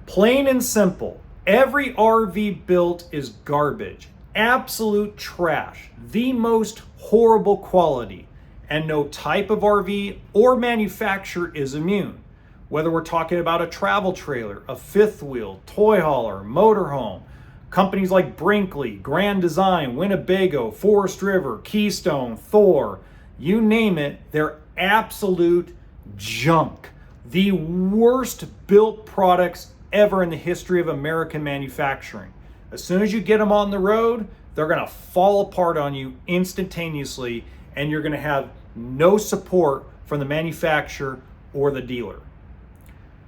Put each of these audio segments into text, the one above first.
Plain and simple, every RV built is garbage, absolute trash, the most horrible quality, and no type of RV or manufacturer is immune. Whether we're talking about a travel trailer, a fifth wheel, toy hauler, motorhome, companies like Brinkley, Grand Design, Winnebago, Forest River, Keystone, Thor, you name it, they're absolute junk. The worst built products ever in the history of American manufacturing. As soon as you get them on the road, they're going to fall apart on you instantaneously, and you're going to have no support from the manufacturer or the dealer.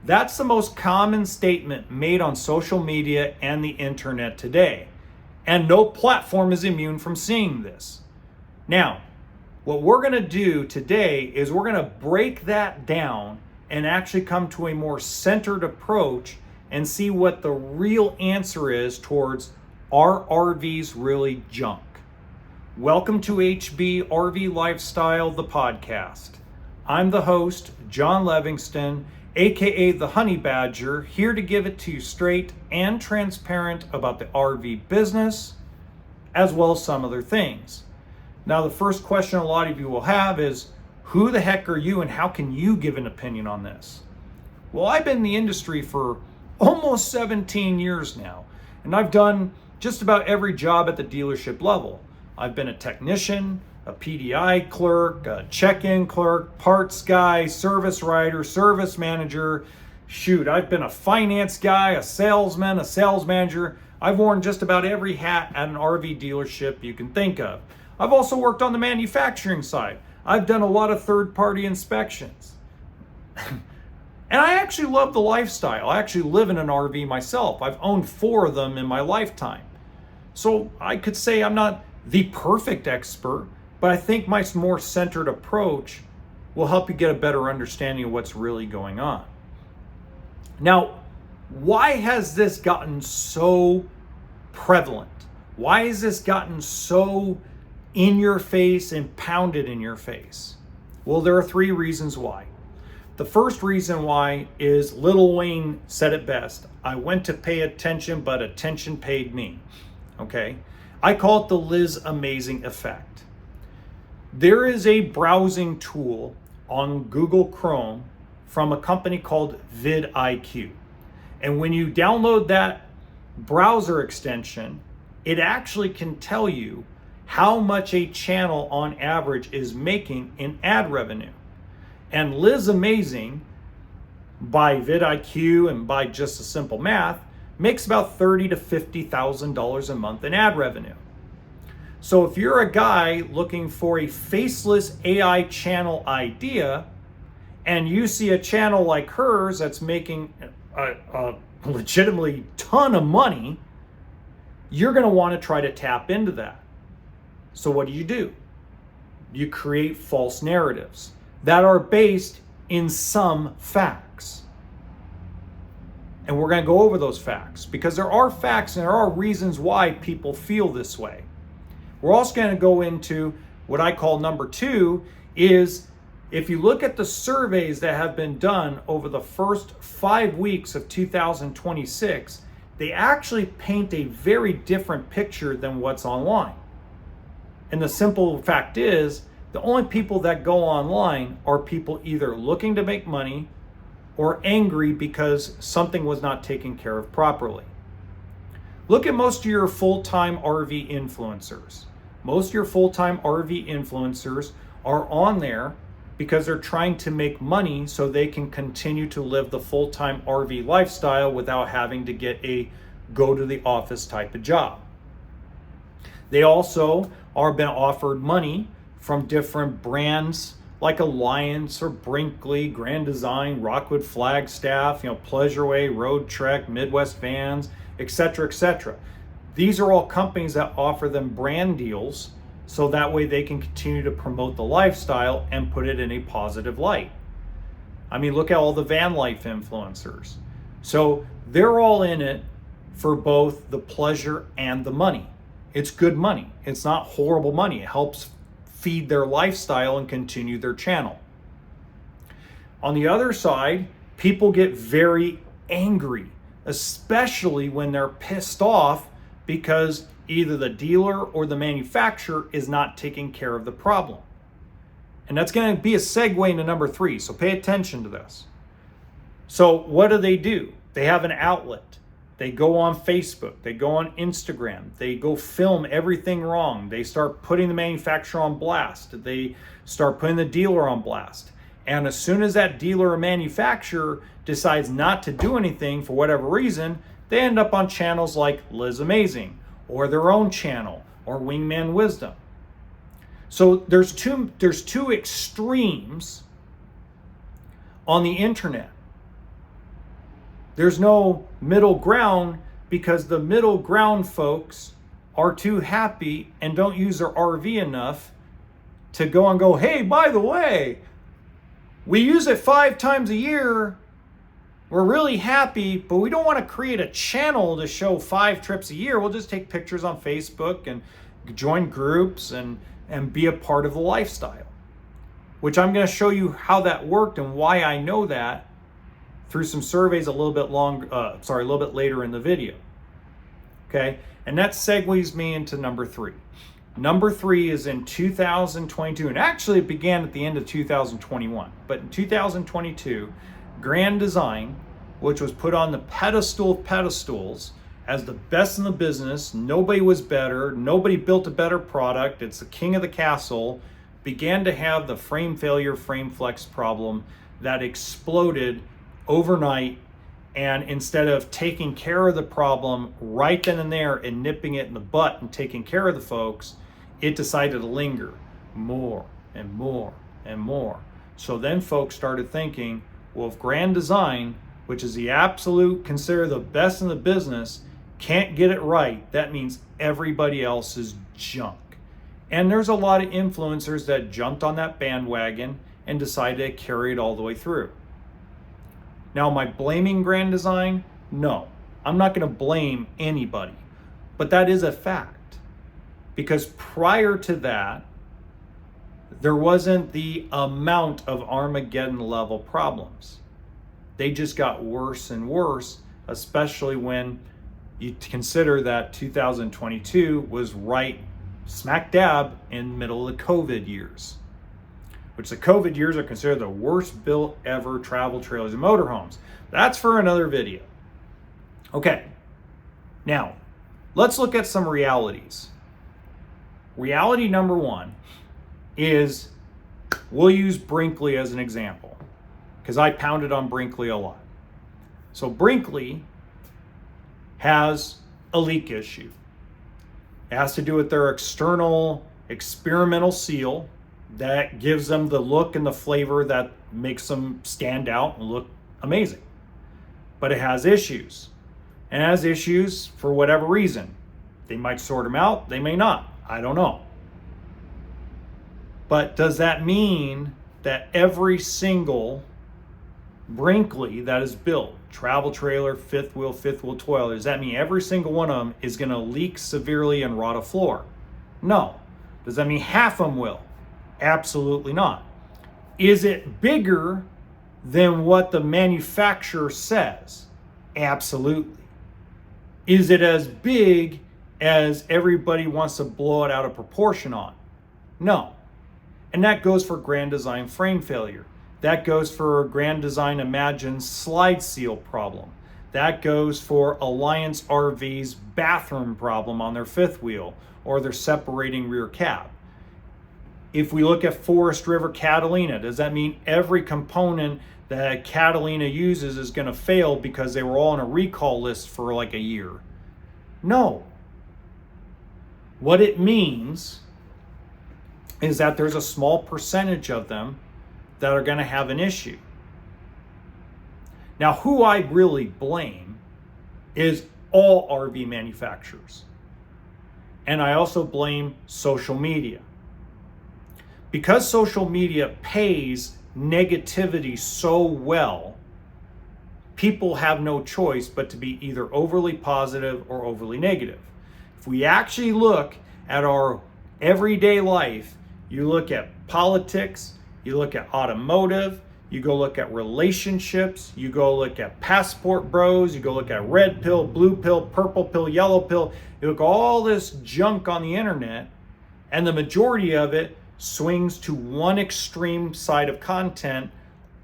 That's the most common statement made on social media and the internet today, and no platform is immune from seeing this. Now, what we're going to do today is we're going to break that down and actually come to a more centered approach and see what the real answer is towards, are RVs really junk? Welcome to HB RV Lifestyle, the podcast. I'm the host, John Levingston, aka the Honey Badger, here to give it to you straight and transparent about the RV business, as well as some other things. Now, the first question a lot of you will have is, who the heck are you and how can you give an opinion on this? Well, I've been in the industry for almost 17 years now, and I've done just about every job at the dealership level. I've been a technician, a PDI clerk, a check-in clerk, parts guy, service writer, service manager. Shoot, I've been a finance guy, a salesman, a sales manager. I've worn just about every hat at an RV dealership you can think of. I've also worked on the manufacturing side. I've done a lot of third-party inspections. And I actually love the lifestyle. I actually live in an RV myself. I've owned 4 of them in my lifetime. So I could say I'm not the perfect expert, but I think my more centered approach will help you get a better understanding of what's really going on. Now, why has this gotten so prevalent? Why has this gotten so in your face and pounded in your face? Well, there are 3 reasons why. The first reason why is Lil Wayne said it best. I went to pay attention, but attention paid me. Okay? I call it the Liz Amazing effect. There is a browsing tool on Google Chrome from a company called vidIQ. And when you download that browser extension, it actually can tell you how much a channel on average is making in ad revenue. And Liz Amazing, by vidIQ and by just a simple math, makes about $30,000 to $50,000 a month in ad revenue. So if you're a guy looking for a faceless AI channel idea, and you see a channel like hers that's making a legitimately ton of money, you're going to want to try to tap into that. So what do? You create false narratives that are based in some facts. And we're going to go over those facts because there are facts and there are reasons why people feel this way. We're also going to go into what I call number 2 is, if you look at the surveys that have been done over the first 5 weeks of 2026, they actually paint a very different picture than what's online. And the simple fact is, the only people that go online are people either looking to make money or angry because something was not taken care of properly. Look at most of your full-time RV influencers. Most of your full-time RV influencers are on there because they're trying to make money so they can continue to live the full-time RV lifestyle without having to get a go-to-the-office type of job. They also are being offered money from different brands like Alliance or Brinkley, Grand Design, Rockwood Flagstaff, Pleasureway, Road Trek, Midwest Vans, etc., etc. These are all companies that offer them brand deals so that way they can continue to promote the lifestyle and put it in a positive light. I mean, look at all the van life influencers. So they're all in it for both the pleasure and the money. It's good money. It's not horrible money. It helps feed their lifestyle and continue their channel. On the other side, people get very angry. especially when they're pissed off because either the dealer or the manufacturer is not taking care of the problem. And that's going to be a segue into number 3, so pay attention to this. So what do? They have an outlet. They go on Facebook, they go on Instagram, they go film everything wrong. They start putting the manufacturer on blast. They start putting the dealer on blast. And as soon as that dealer or manufacturer decides not to do anything for whatever reason, they end up on channels like Liz Amazing or their own channel or Wingman Wisdom. So there's two extremes on the internet. There's no middle ground because the middle ground folks are too happy and don't use their RV enough to go, hey, by the way, we use it 5 times a year. We're really happy, but we don't want to create a channel to show 5 trips a year. We'll just take pictures on Facebook and join groups and be a part of the lifestyle, which I'm going to show you how that worked and why I know that through some surveys a little bit later in the video. Okay, and that segues me into number 3. Number 3 is in 2022, and actually it began at the end of 2021, but in 2022, Grand Design, which was put on the pedestal of pedestals as the best in the business, nobody was better, nobody built a better product, it's the king of the castle, began to have the frame failure, frame flex problem that exploded overnight. And instead of taking care of the problem right then and there and nipping it in the butt and taking care of the folks, it decided to linger more and more and more. So then folks started thinking, well, if Grand Design, which is the absolute, considered the best in the business, can't get it right, that means everybody else is junk. And there's a lot of influencers that jumped on that bandwagon and decided to carry it all the way through. Now, am I blaming Grand Design? No, I'm not going to blame anybody, but that is a fact. Because prior to that, there wasn't the amount of Armageddon level problems. They just got worse and worse, especially when you consider that 2022 was right smack dab in the middle of the COVID years, which the COVID years are considered the worst built ever travel trailers and motorhomes. That's for another video. Okay, now let's look at some realities. Reality number 1 is, we'll use Brinkley as an example, because I pounded on Brinkley a lot. So Brinkley has a leak issue. It has to do with their external experimental seal that gives them the look and the flavor that makes them stand out and look amazing. But it has issues. And it has issues for whatever reason. They might sort them out, they may not. I don't know. But does that mean that every single Brinkley that is built, travel trailer, fifth wheel toiler, does that mean every single one of them is going to leak severely and rot a floor? No. Does that mean half of them will? Absolutely not. Is it bigger than what the manufacturer says? Absolutely. Is it as big as everybody wants to blow it out of proportion on? No. And that goes for Grand Design frame failure. That goes for Grand Design Imagine slide seal problem. That goes for Alliance RV's bathroom problem on their fifth wheel or their separating rear cab. If we look at Forest River Catalina, does that mean every component that Catalina uses is going to fail because they were all on a recall list for like a year? No. What it means is that there's a small percentage of them that are going to have an issue. Now, who I really blame is all RV manufacturers. And I also blame social media. Because social media pays negativity so well, people have no choice but to be either overly positive or overly negative. If we actually look at our everyday life, you look at politics, you look at automotive, you go look at relationships, you go look at passport bros, you go look at red pill, blue pill, purple pill, yellow pill, you look at all this junk on the internet, and the majority of it swings to one extreme side of content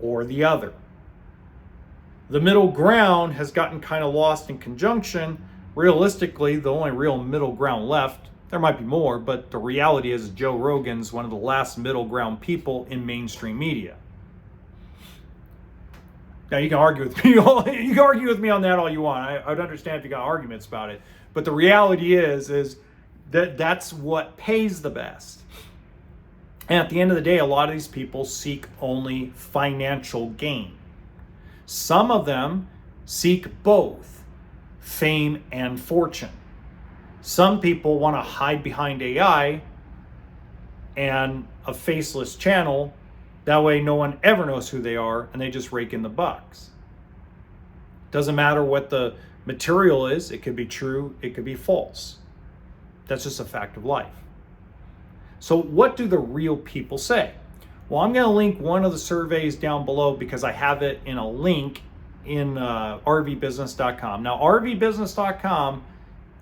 or the other. The middle ground has gotten kind of lost in conjunction. Realistically, the only real middle ground left, there might be more, but the reality is Joe Rogan's one of the last middle ground people in mainstream media. Now you can argue with me. You can argue with me on that all you want. I'd understand if you got arguments about it, but the reality is that that's what pays the best. And at the end of the day, a lot of these people seek only financial gain. Some of them seek both fame and fortune. Some people want to hide behind AI and a faceless channel. That way no one ever knows who they are and they just rake in the bucks. Doesn't matter what the material is. It could be true. It could be false. That's just a fact of life. So what do the real people say? Well, I'm going to link one of the surveys down below because I have it in a link in rvbusiness.com. Now, rvbusiness.com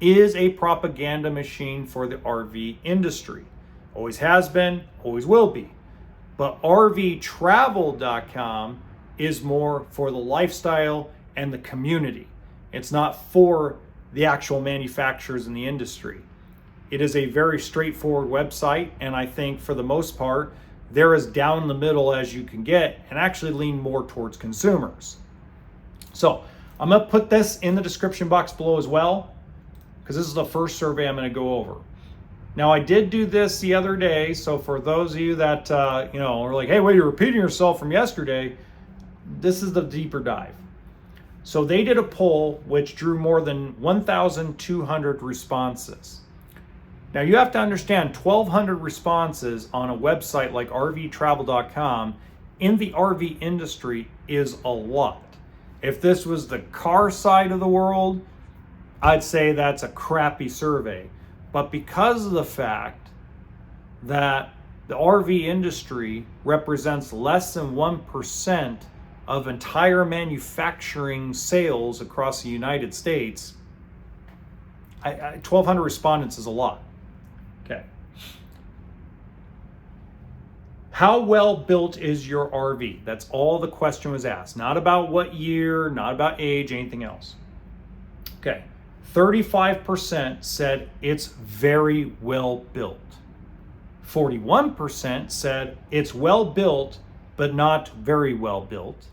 is a propaganda machine for the RV industry. Always has been, always will be. But rvtravel.com is more for the lifestyle and the community. It's not for the actual manufacturers in the industry. It is a very straightforward website, and I think for the most part, they're as down the middle as you can get and actually lean more towards consumers. So I'm going to put this in the description box below as well, because this is the first survey I'm going to go over. Now, I did do this the other day, so for those of you that are like, hey, wait, you're repeating yourself from yesterday, this is the deeper dive. So they did a poll which drew more than 1,200 responses. Now, you have to understand 1,200 responses on a website like rvtravel.com in the RV industry is a lot. If this was the car side of the world, I'd say that's a crappy survey. But because of the fact that the RV industry represents less than 1% of entire manufacturing sales across the United States, 1,200 respondents is a lot. Okay. How well built is your RV? That's all the question was asked. Not about what year, not about age, anything else. Okay. 35% said it's very well built. 41% said it's well built, but not very well built.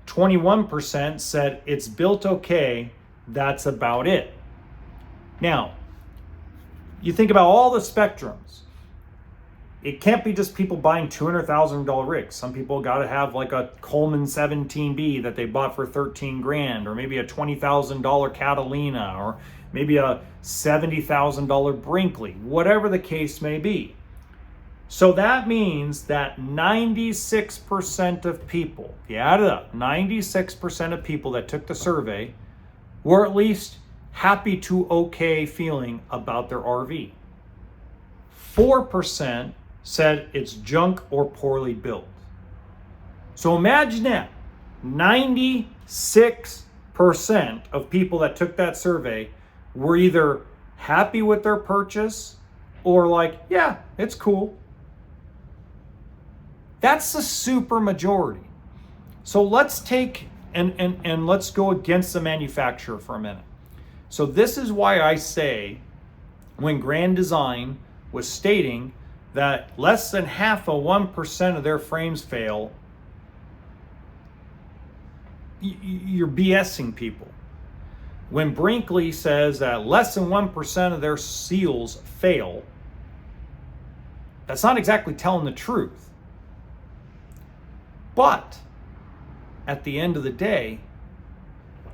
21% said it's built okay, that's about it. Now, you think about all the spectrums. It can't be just people buying $200,000 rigs. Some people got to have like a Coleman 17B that they bought for 13 grand, or maybe a $20,000 Catalina, or maybe a $70,000 Brinkley, whatever the case may be. So that means that 96% of people, if you add it up, 96% of people that took the survey were at least happy to okay feeling about their RV. 4% said it's junk or poorly built. So imagine that. 96% of people that took that survey were either happy with their purchase or like, yeah, it's cool. That's the super majority. So let's take and let's go against the manufacturer for a minute. So this is why I say when Grand Design was stating that less than half of 1% of their frames fail, you're BSing people. When Brinkley says that less than 1% of their seals fail, that's not exactly telling the truth. But at the end of the day,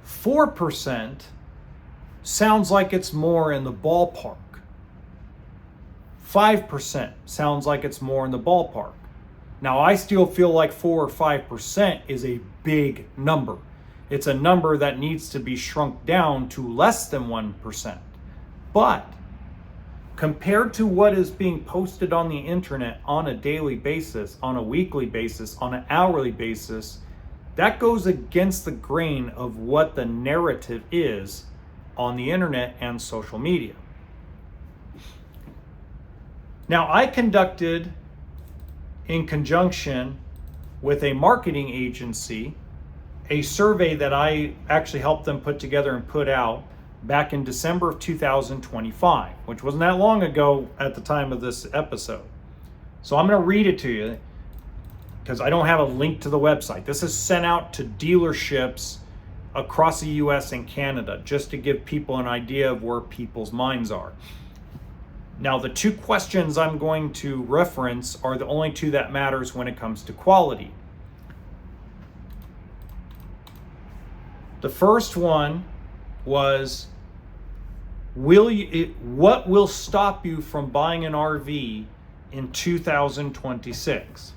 4% sounds like it's more in the ballpark. 5% sounds like it's more in the ballpark. Now, I still feel like 4 or 5% is a big number. It's a number that needs to be shrunk down to less than 1%. But compared to what is being posted on the internet on a daily basis, on a weekly basis, on an hourly basis, that goes against the grain of what the narrative is on the internet and social media. Now, I conducted, in conjunction with a marketing agency, a survey that I actually helped them put together and put out back in December of 2025, which wasn't that long ago at the time of this episode. So I'm going to read it to you because I don't have a link to the website. This is sent out to dealerships across the US and Canada just to give people an idea of where people's minds are. Now, the two questions I'm going to reference are the only two that matters when it comes to quality. The first one was, what will stop you from buying an RV in 2026?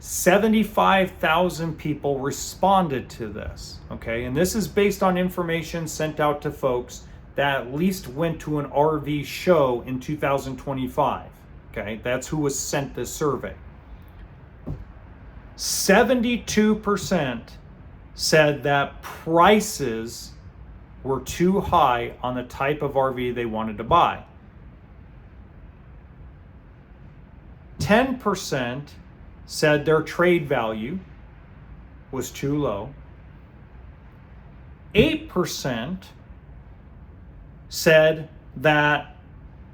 75,000 people responded to this, okay? And this is based on information sent out to folks that at least went to an RV show in 2025, okay? That's who was sent this survey. 72% said that prices were too high on the type of RV they wanted to buy. 10% said their trade value was too low. 8% said that,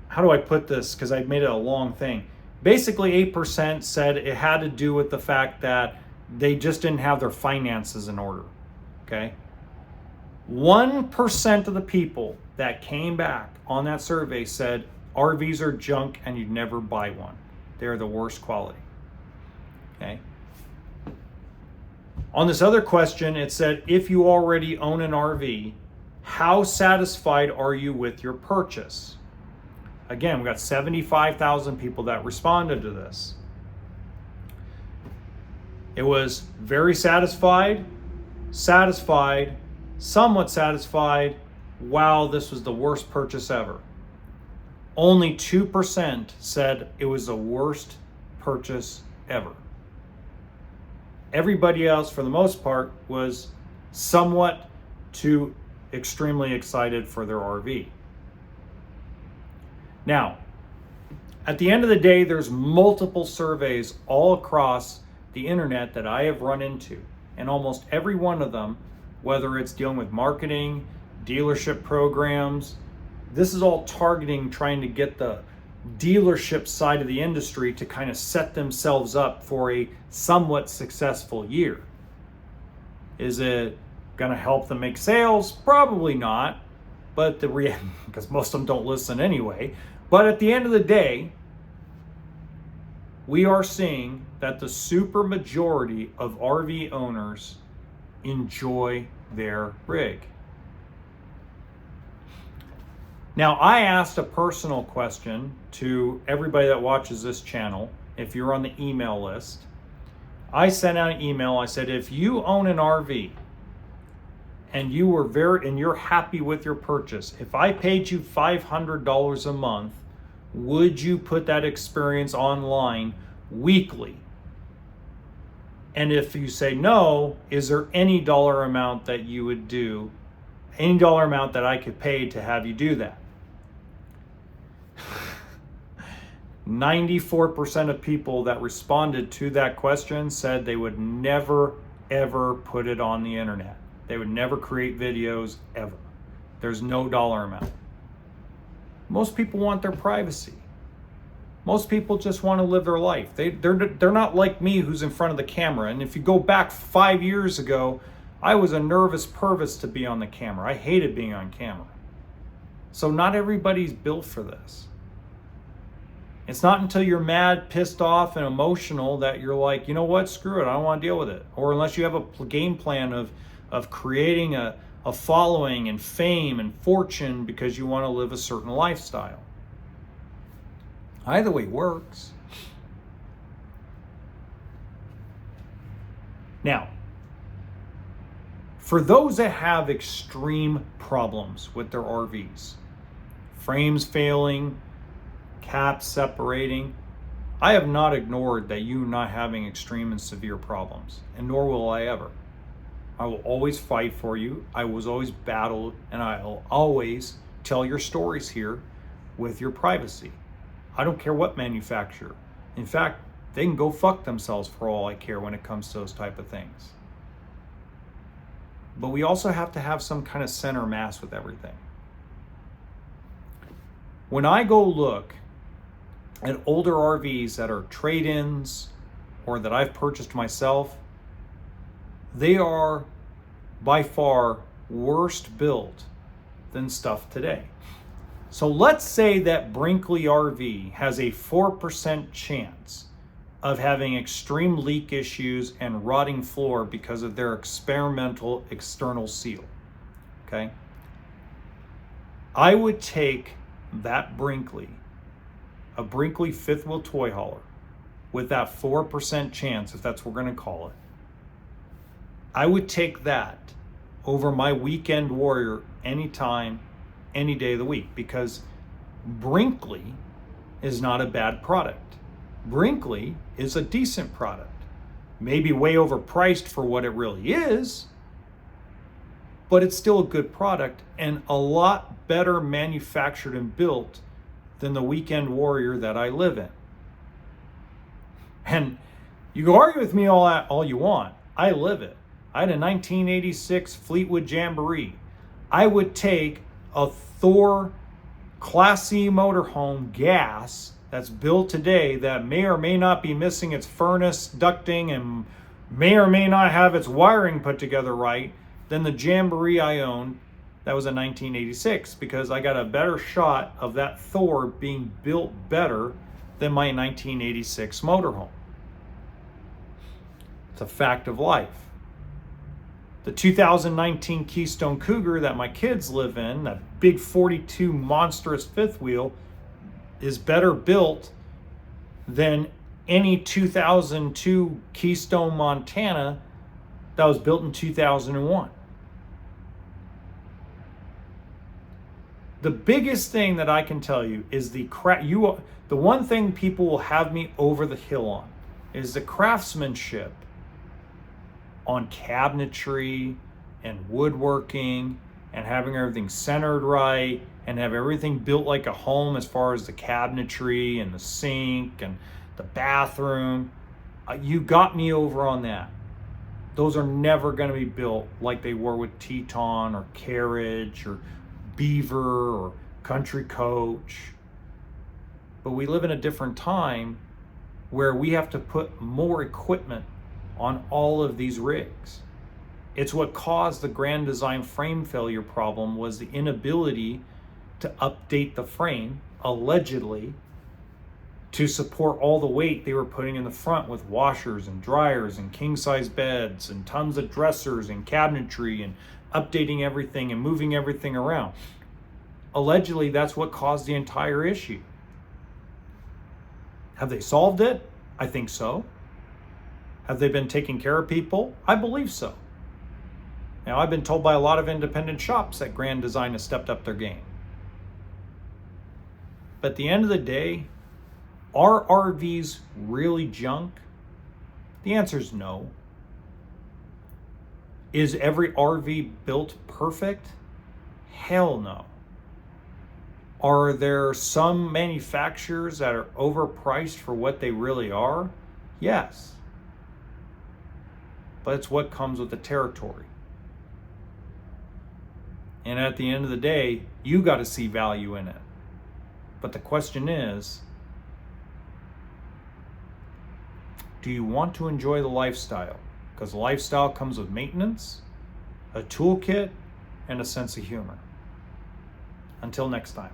how do I put this? Because I made it a long thing. Basically, 8% said it had to do with the fact that they just didn't have their finances in order, okay? 1% of the people that came back on that survey said RVs are junk and you'd never buy one. They're the worst quality, okay? On this other question, it said, if you already own an RV, how satisfied are you with your purchase? Again, we got 75,000 people that responded to this. It was very satisfied, satisfied, somewhat satisfied, wow, this was the worst purchase ever. Only 2% said it was the worst purchase ever. Everybody else, for the most part, was somewhat to extremely excited for their RV. Now, at the end of the day, there's multiple surveys all across the internet that I have run into, and almost every one of them, whether it's dealing with marketing, dealership programs, this is all targeting trying to get the dealership side of the industry to kind of set themselves up for a somewhat successful year. Is it going to help them make sales? Probably not, but because most of them don't listen anyway. But at the end of the day, we are seeing that the super majority of RV owners enjoy their rig. Now, I asked a personal question to everybody that watches this channel. If you're on the email list, I sent out an email. I said, if you own an RV and you're happy with your purchase, if I paid you $500 a month, would you put that experience online weekly? And if you say no, is there any dollar amount that you would do, any dollar amount that I could pay to have you do that? 94% of people that responded to that question said they would never, ever put it on the internet. They would never create videos, ever. There's no dollar amount. Most people want their privacy. Most people just want to live their life. They're not like me, who's in front of the camera. And if you go back 5 years ago, I was a nervous pervis to be on the camera. I hated being on camera. So not everybody's built for this. It's not until you're mad, pissed off, and emotional that you're like, you know what, screw it, I don't want to deal with it. Or unless you have a game plan of creating a following and fame and fortune because you want to live a certain lifestyle. Either way works. Now, for those that have extreme problems with their RVs, frames failing, caps separating. I have not ignored that you not having extreme and severe problems, and nor will I ever. I will always fight for you. I will always battle, and I'll always tell your stories here with your privacy. I don't care what manufacturer. In fact, they can go fuck themselves for all I care when it comes to those type of things. But we also have to have some kind of center mass with everything. When I go look at older RVs that are trade-ins or that I've purchased myself, they are by far worse built than stuff today. So let's say that Brinkley RV has a 4% chance of having extreme leak issues and rotting floor because of their experimental external seal. Okay? I would take that Brinkley, a Brinkley fifth wheel toy hauler, with that 4% chance, if that's what we're going to call it, I would take that over my Weekend Warrior anytime, any day of the week, because Brinkley is not a bad product. Brinkley is a decent product. Maybe way overpriced for what it really is, but it's still a good product and a lot better manufactured and built than the Weekend Warrior that I live in. And you can argue with me all you want. I live it. I had a 1986 Fleetwood Jamboree. I would take a Thor Class C motorhome gas that's built today that may or may not be missing its furnace ducting and may or may not have its wiring put together right than the Jamboree I owned that was a 1986, because I got a better shot of that Thor being built better than my 1986 motorhome. It's a fact of life. The 2019 Keystone Cougar that my kids live in, that big 42 monstrous fifth wheel, is better built than any 2002 Keystone Montana that was built in 2001. The biggest thing that I can tell you is the one thing people will have me over the hill on is the craftsmanship on cabinetry and woodworking and having everything centered right and have everything built like a home as far as the cabinetry and the sink and the bathroom. You got me over on that. Those are never going to be built like they were with Teton or Carriage or Beaver or Country Coach. But we live in a different time where we have to put more equipment on all of these rigs. It's what caused the Grand Design frame failure problem, was the inability to update the frame, allegedly, to support all the weight they were putting in the front with washers and dryers and king-size beds and tons of dressers and cabinetry and updating everything and moving everything around. Allegedly, that's what caused the entire issue. Have they solved it? I think so. Have they been taking care of people? I believe so. Now, I've been told by a lot of independent shops that Grand Design has stepped up their game. But at the end of the day, are RVs really junk? The answer is no. Is every RV built perfect? Hell no. Are there some manufacturers that are overpriced for what they really are? Yes. But it's what comes with the territory. And at the end of the day, you got to see value in it. But the question is, do you want to enjoy the lifestyle? Because lifestyle comes with maintenance, a toolkit, and a sense of humor. Until next time.